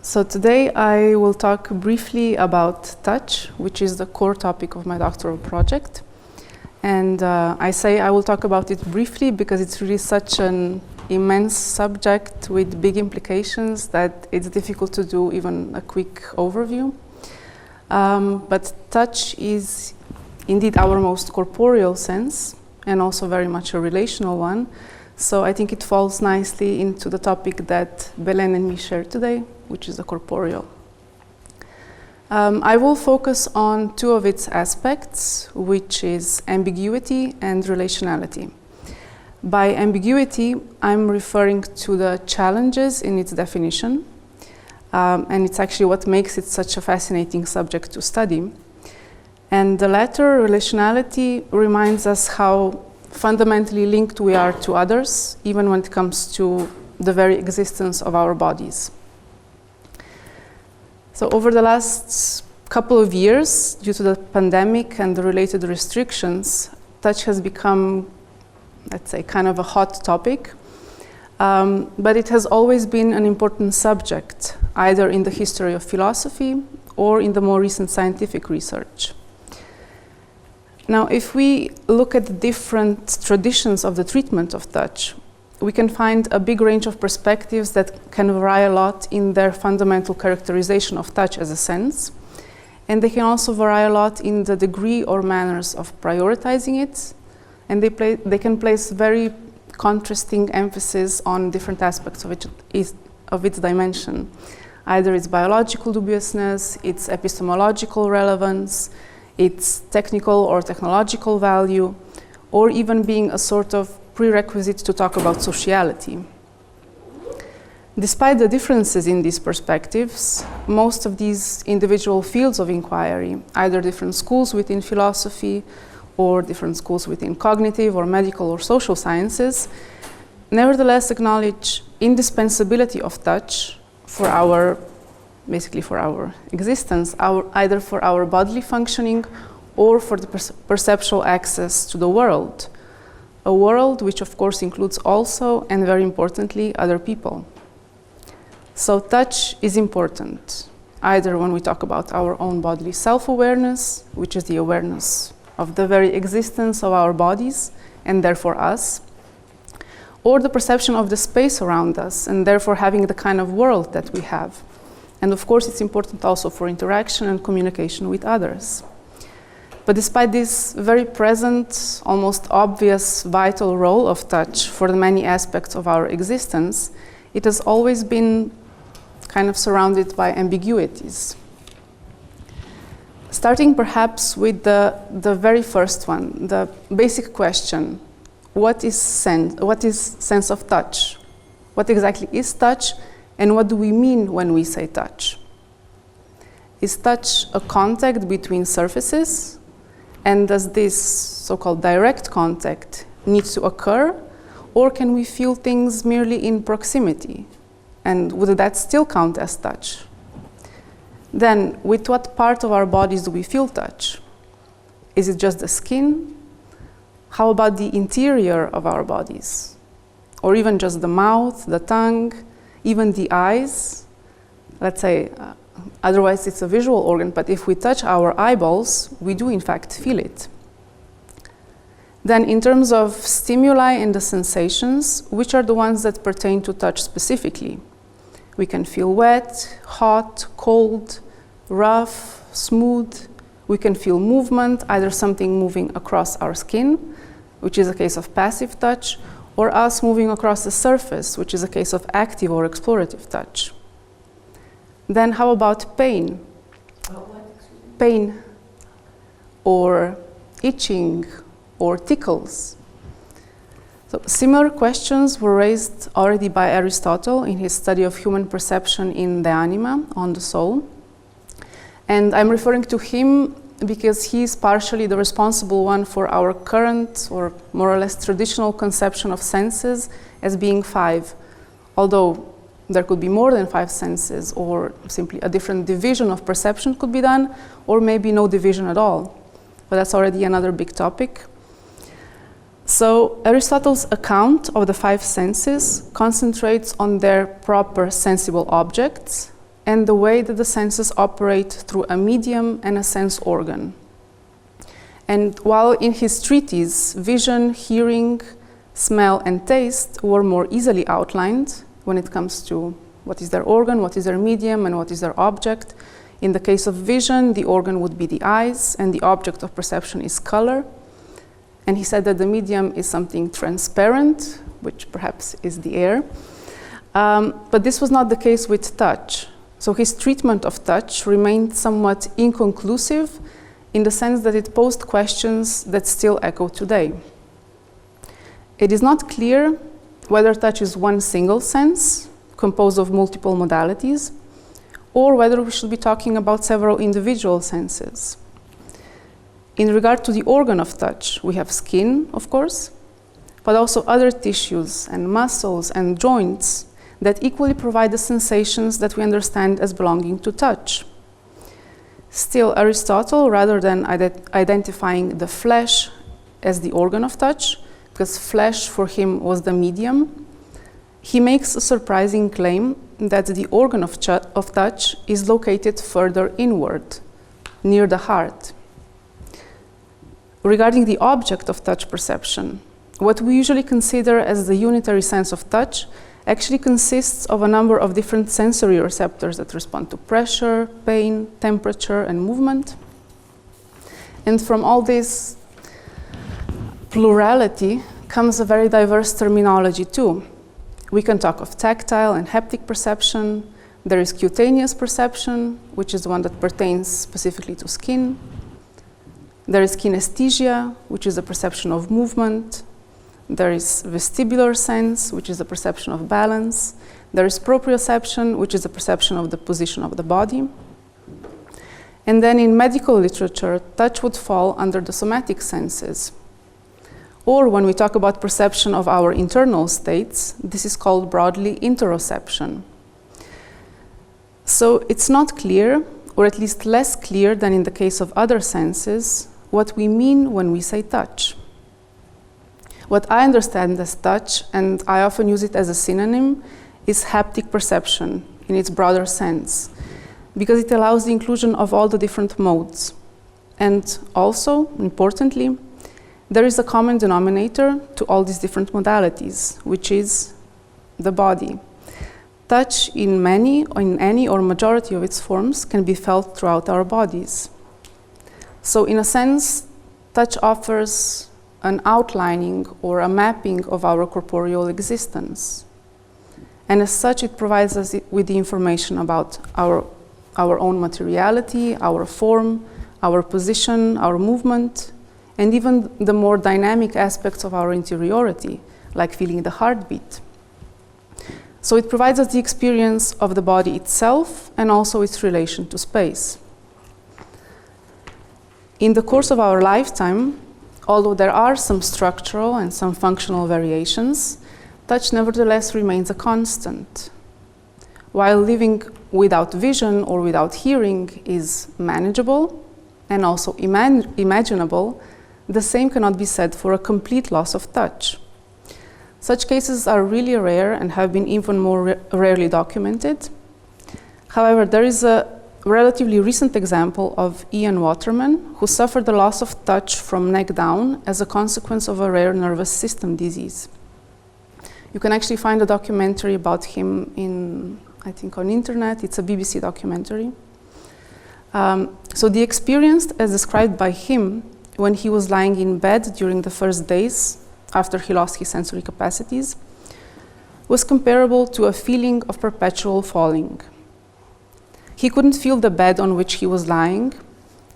So today I will talk briefly about touch, which is the core topic of my doctoral project. And I say I will talk about it briefly because it's really such an immense subject with big implications that it's difficult to do even a quick overview. But touch is indeed our most corporeal sense and also very much a relational one. So I think it falls nicely into the topic that Belen and me share today, which is the corporeal. I will focus on two of its aspects, which is ambiguity and relationality. By ambiguity, I'm referring to the challenges in its definition, and it's actually what makes it such a fascinating subject to study. And the latter, relationality, reminds us how fundamentally linked we are to others, even when it comes to the very existence of our bodies. So over the last couple of years, due to the pandemic and the related restrictions, touch has become, let's say, kind of a hot topic. But it has always been an important subject, either in the history of philosophy or in the more recent scientific research. Now, if we look at the different traditions of the treatment of touch, we can find a big range of perspectives that can vary a lot in their fundamental characterization of touch as a sense. And they can also vary a lot in the degree or manners of prioritizing it. And they can place very contrasting emphasis on different aspects of its dimension. Either its biological dubiousness, its epistemological relevance, its technical or technological value, or even being a sort of prerequisite to talk about sociality. Despite the differences in these perspectives, most of these individual fields of inquiry, either different schools within philosophy or different schools within cognitive or medical or social sciences, nevertheless acknowledge indispensability of touch for our existence, either for our bodily functioning or for the perceptual access to the world. A world which of course includes also, and very importantly, other people. So touch is important, either when we talk about our own bodily self-awareness, which is the awareness of the very existence of our bodies, and therefore us, or the perception of the space around us, and therefore having the kind of world that we have. And of course, it's important also for interaction and communication with others. But despite this very present, almost obvious, vital role of touch for the many aspects of our existence, it has always been kind of surrounded by ambiguities. Starting perhaps with the very first one, the basic question, what is sense of touch? What exactly is touch? And what do we mean when we say touch? Is touch a contact between surfaces? And does this so-called direct contact need to occur? Or can we feel things merely in proximity? And would that still count as touch? Then, with what part of our bodies do we feel touch? Is it just the skin? How about the interior of our bodies? Or even just the mouth, the tongue, even the eyes? Let's say, otherwise it's a visual organ, but if we touch our eyeballs, we do in fact feel it. Then in terms of stimuli and the sensations, which are the ones that pertain to touch specifically? We can feel wet, hot, cold, rough, smooth. We can feel movement, either something moving across our skin, which is a case of passive touch, or us moving across the surface, which is a case of active or explorative touch. Then how about pain? Pain, or itching, or tickles. So similar questions were raised already by Aristotle in his study of human perception in De Anima, on the soul. And I'm referring to him because he is partially the responsible one for our current, or more or less traditional conception of senses as being 5. Although there could be more than 5 senses, or simply a different division of perception could be done, or maybe no division at all. But that's already another big topic. So Aristotle's account of the five senses concentrates on their proper sensible objects and the way that the senses operate through a medium and a sense organ. And while in his treatise, vision, hearing, smell, and taste were more easily outlined when it comes to what is their organ, what is their medium, and what is their object. In the case of vision, the organ would be the eyes, and the object of perception is color. And he said that the medium is something transparent, which perhaps is the air. But this was not the case with touch. So his treatment of touch remained somewhat inconclusive in the sense that it posed questions that still echo today. It is not clear whether touch is one single sense, composed of multiple modalities, or whether we should be talking about several individual senses. In regard to the organ of touch, we have skin, of course, but also other tissues and muscles and joints that equally provide the sensations that we understand as belonging to touch. Still, Aristotle, rather than identifying the flesh as the organ of touch, because flesh for him was the medium, he makes a surprising claim that the organ of touch is located further inward, near the heart. Regarding the object of touch perception, what we usually consider as the unitary sense of touch actually consists of a number of different sensory receptors that respond to pressure, pain, temperature, and movement. And from all this plurality comes a very diverse terminology too. We can talk of tactile and haptic perception. There is cutaneous perception, which is the one that pertains specifically to skin. There is kinesthesia, which is the perception of movement. There is vestibular sense, which is the perception of balance. There is proprioception, which is the perception of the position of the body. And then in medical literature, touch would fall under the somatic senses. Or when we talk about perception of our internal states, this is called broadly interoception. So it's not clear, or at least less clear than in the case of other senses, what we mean when we say touch. What I understand as touch, and I often use it as a synonym, is haptic perception in its broader sense, because it allows the inclusion of all the different modes. And also, importantly, there is a common denominator to all these different modalities, which is the body. Touch in any or majority of its forms can be felt throughout our bodies. So in a sense, touch offers an outlining or a mapping of our corporeal existence. And as such, it provides us with the information about our own materiality, our form, our position, our movement, and even the more dynamic aspects of our interiority, like feeling the heartbeat. So it provides us the experience of the body itself and also its relation to space. In the course of our lifetime, although there are some structural and some functional variations, touch nevertheless remains a constant. While living without vision or without hearing is manageable and also imaginable, the same cannot be said for a complete loss of touch. Such cases are really rare and have been even more rarely documented. However, there is a relatively recent example of Ian Waterman, who suffered the loss of touch from neck down as a consequence of a rare nervous system disease. You can actually find a documentary about him I think on internet. It's a BBC documentary. So the experience, as described by him, when he was lying in bed during the first days after he lost his sensory capacities, was comparable to a feeling of perpetual falling. He couldn't feel the bed on which he was lying,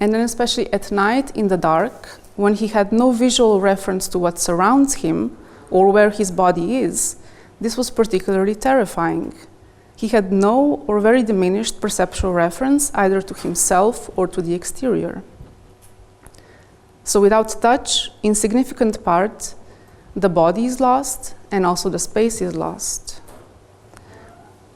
and then especially at night in the dark, when he had no visual reference to what surrounds him or where his body is, this was particularly terrifying. He had no or very diminished perceptual reference either to himself or to the exterior. So without touch, in significant part, the body is lost and also the space is lost.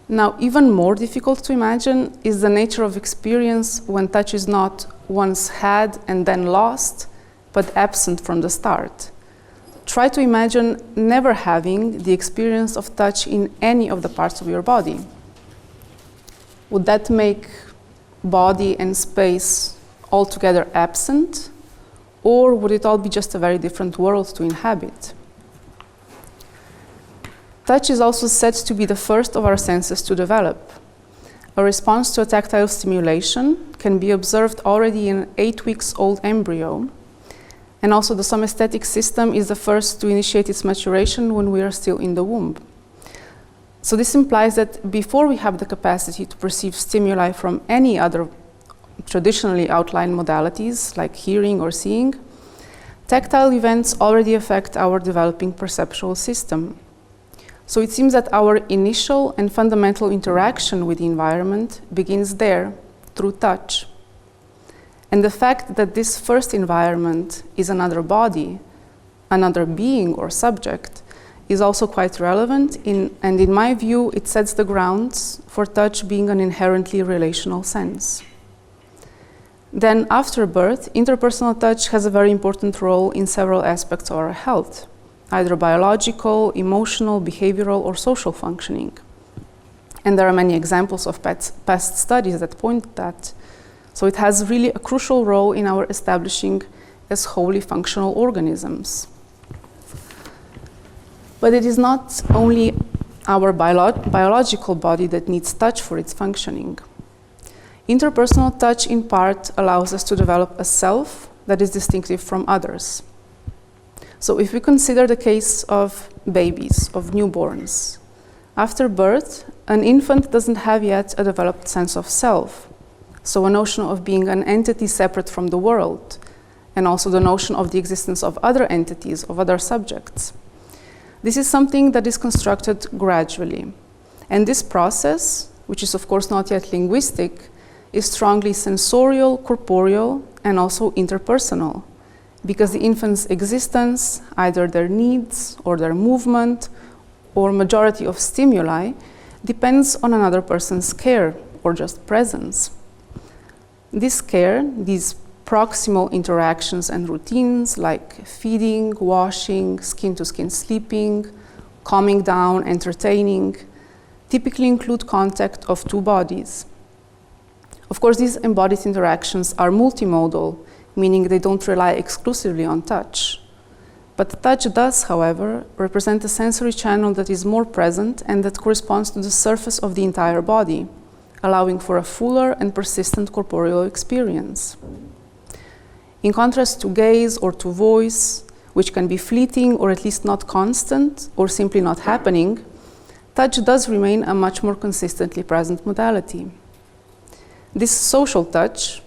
Now, even more difficult to imagine is the nature of experience when touch is not once had and then lost, but absent from the start. try to imagine never having the experience of touch in any of the parts of your body. Would that make body and space altogether absent? Or would it all be just a very different world to inhabit? Touch is also said to be the first of our senses to develop. A response to a tactile stimulation can be observed already in an 8-week-old embryo, and also the somesthetic system is the first to initiate its maturation when we are still in the womb. So this implies that before we have the capacity to perceive stimuli from any other traditionally outlined modalities like hearing or seeing, tactile events already affect our developing perceptual system. So it seems that our initial and fundamental interaction with the environment begins there, through touch. And the fact that this first environment is another body, another being or subject, is also quite relevant, and in my view, it sets the grounds for touch being an inherently relational sense. Then, after birth, interpersonal touch has a very important role in several aspects of our health, either biological, emotional, behavioral, or social functioning. And there are many examples of past studies that point to that. So it has really a crucial role in our establishing as wholly functional organisms. But it is not only our biological body that needs touch for its functioning. Interpersonal touch, in part, allows us to develop a self that is distinctive from others. So if we consider the case of babies, of newborns, after birth, an infant doesn't have yet a developed sense of self. So a notion of being an entity separate from the world, and also the notion of the existence of other entities, of other subjects. This is something that is constructed gradually. And this process, which is of course not yet linguistic, is strongly sensorial, corporeal, and also interpersonal, because the infant's existence, either their needs or their movement, or majority of stimuli, depends on another person's care or just presence. This care, these proximal interactions and routines like feeding, washing, skin-to-skin sleeping, calming down, entertaining, typically include contact of two bodies. Of course, these embodied interactions are multimodal, meaning they don't rely exclusively on touch. But touch does, however, represent a sensory channel that is more present and that corresponds to the surface of the entire body, allowing for a fuller and persistent corporeal experience. In contrast to gaze or to voice, which can be fleeting or at least not constant or simply not happening, touch does remain a much more consistently present modality. This social touch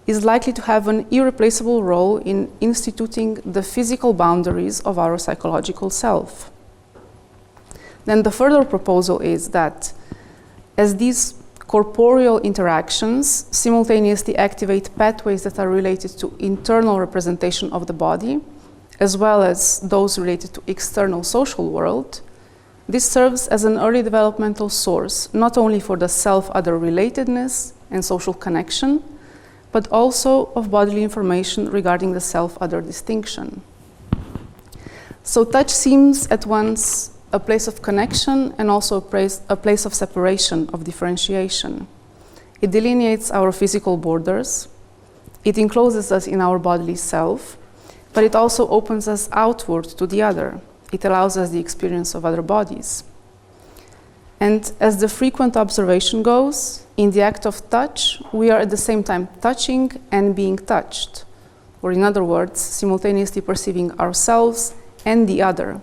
is likely to have an irreplaceable role in instituting the physical boundaries of our psychological self. Then the further proposal is that as these corporeal interactions simultaneously activate pathways that are related to internal representation of the body, as well as those related to external social world, this serves as an early developmental source, not only for the self-other relatedness and social connection, but also of bodily information regarding the self-other distinction. So touch seems at once a place of connection and also a place of separation, of differentiation. It delineates our physical borders, it encloses us in our bodily self, but it also opens us outward to the other. It allows us the experience of other bodies. And as the frequent observation goes, in the act of touch, we are at the same time touching and being touched, or in other words, simultaneously perceiving ourselves and the other.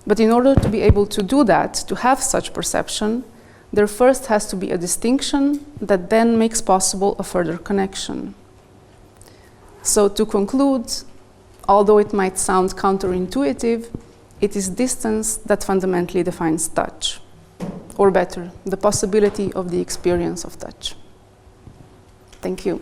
But in order to be able to do that, to have such perception, there first has to be a distinction that then makes possible a further connection. So to conclude, although it might sound counterintuitive, it is distance that fundamentally defines touch. Or better, the possibility of the experience of touch. Thank you.